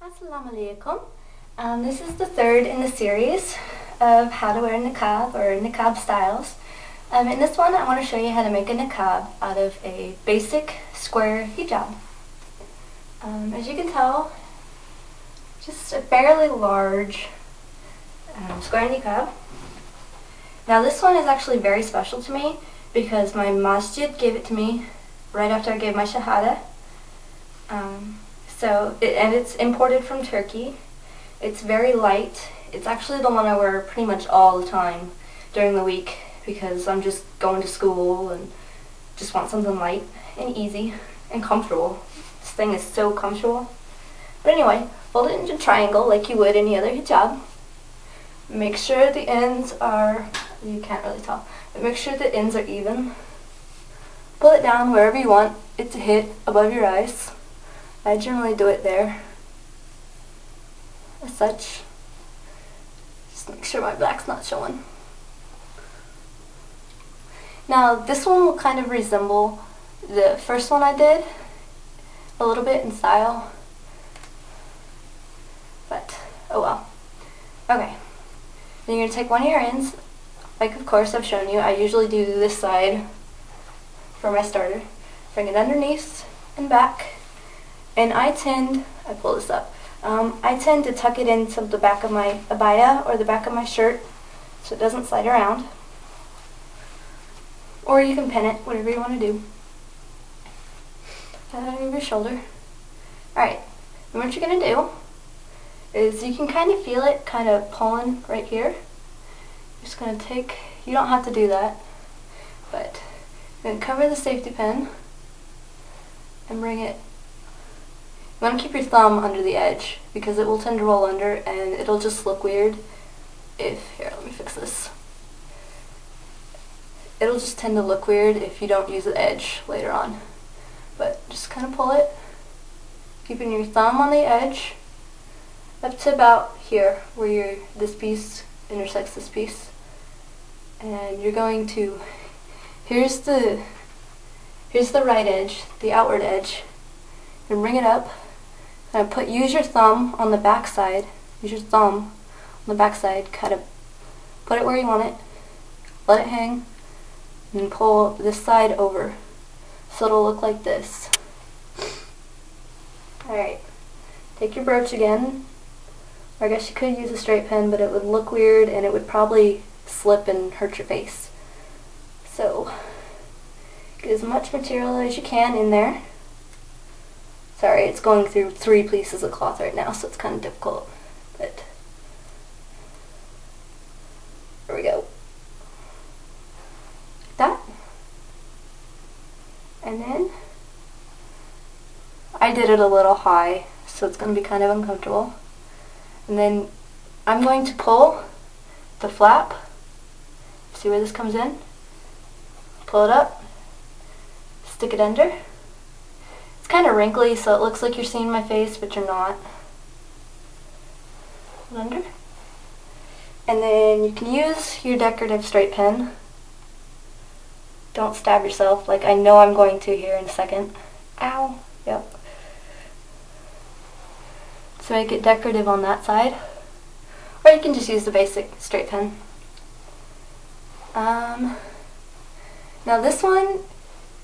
Assalamu alaikum. This is the third in the series of how to wear niqab or niqab styles. In this one I want to show you how to make a niqab out of a basic square hijab. As you can tell, just a fairly large square niqab. Now this one is actually very special to me because my masjid gave it to me right after I gave my shahada. And it's imported from Turkey. It's very light. It's actually the one I wear pretty much all the time during the week because I'm just going to school and just want something light and easy and comfortable. This thing is so comfortable. But anyway, fold it into a triangle like you would any other hijab. Make sure the ends are, you can't really tell, but make sure the ends are even. Pull it down wherever you want it to hit above your eyes. I generally do it there, as such. Just make sure my black's not showing. Now this one will kind of resemble the first one I did, a little bit in style, but oh well. Okay, then you're going to take one of your ends, like of course I've shown you. I usually do this side for my starter. Bring it underneath and back. And I pull this up, I tend to tuck it into the back of my abaya or the back of my shirt so it doesn't slide around. Or you can pin it, whatever you want to do. Over your shoulder. Alright, and what you're going to do is you can kind of feel it kind of pulling right here. You're just going to take, you don't have to do that, but you're going to cover the safety pin and bring it. You want to keep your thumb under the edge because it will tend to roll under and it'll just look weird if, here, let me fix this. It'll just tend to look weird if you don't use the edge later on. But just kind of pull it, keeping your thumb on the edge up to about here where this piece intersects this piece. And you're going to, here's the right edge, the outward edge, and bring it up. And use your thumb on the back side. Use your thumb on the back side. Kind of put it where you want it. Let it hang, and pull this side over, so it'll look like this. All right. Take your brooch again. Or I guess you could use a straight pin, but it would look weird and it would probably slip and hurt your face. So get as much material as you can in there. Sorry, it's going through 3 pieces of cloth right now, so it's kind of difficult, but there we go. Like that. And then I did it a little high, so it's going to be kind of uncomfortable. And then I'm going to pull the flap. See where this comes in? Pull it up, stick it under. It's kind of wrinkly, so it looks like you're seeing my face, but you're not. Under. And then you can use your decorative straight pin. Don't stab yourself, like I know I'm going to here in a second. Ow. Yep. To make it decorative on that side. Or you can just use the basic straight pin. Now this one,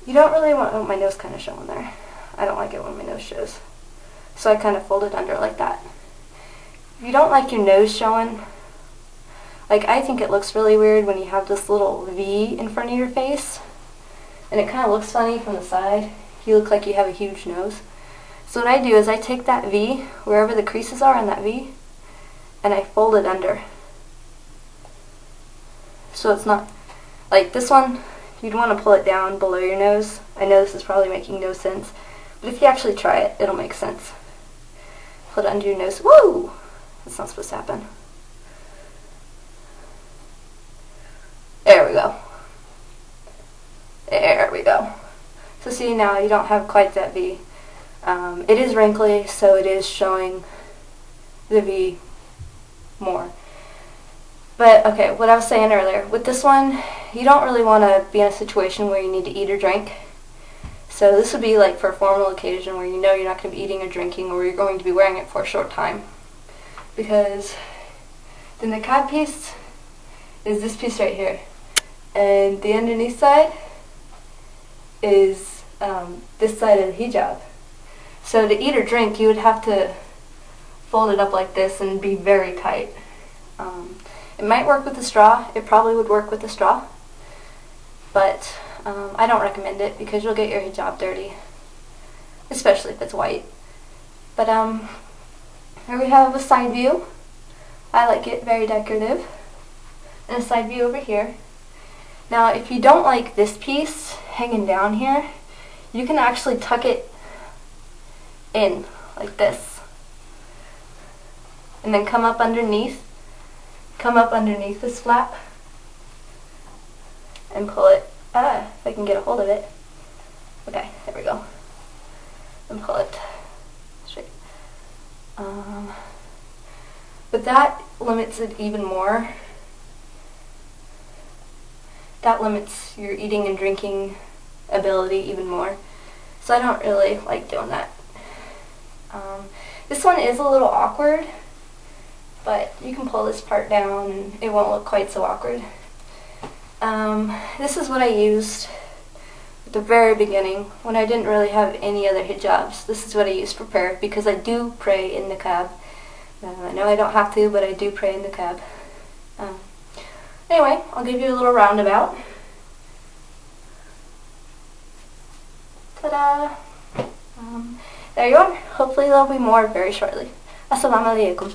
you don't really want, oh, my nose kind of showing there. I don't like it when my nose shows. So I kind of fold it under like that. If you don't like your nose showing, like I think it looks really weird when you have this little V in front of your face. And it kind of looks funny from the side. You look like you have a huge nose. So what I do is I take that V, wherever the creases are in that V, and I fold it under. So it's not, like this one, you'd want to pull it down below your nose. I know this is probably making no sense, but if you actually try it, it'll make sense. Put it under your nose. Woo! That's not supposed to happen. There we go. There we go. So see, now you don't have quite that V. It is wrinkly, so it is showing the V more. But okay, what I was saying earlier, with this one, you don't really want to be in a situation where you need to eat or drink. So this would be like for a formal occasion where you know you're not going to be eating or drinking, or you're going to be wearing it for a short time. Because the niqab piece is this piece right here, and the underneath side is this side of the hijab. So to eat or drink, you would have to fold it up like this and be very tight. It might work with a straw. It probably would work with a straw, but I don't recommend it because you'll get your hijab dirty, especially if it's white. But here we have a side view. I like it, very decorative. And a side view over here. Now, if you don't like this piece hanging down here, you can actually tuck it in like this, and then come up underneath this flap and pull it. If I can get a hold of it. Okay, there we go. And pull it straight. But that limits it even more. That limits your eating and drinking ability even more. So I don't really like doing that. This one is a little awkward, but you can pull this part down and it won't look quite so awkward. This is what I used at the very beginning when I didn't really have any other hijabs. This is what I used for prayer because I do pray in niqab. I know I don't have to, but I do pray in niqab. Anyway, I'll give you a little roundabout. Ta-da! There you are. Hopefully there'll be more very shortly. Assalamu alaikum.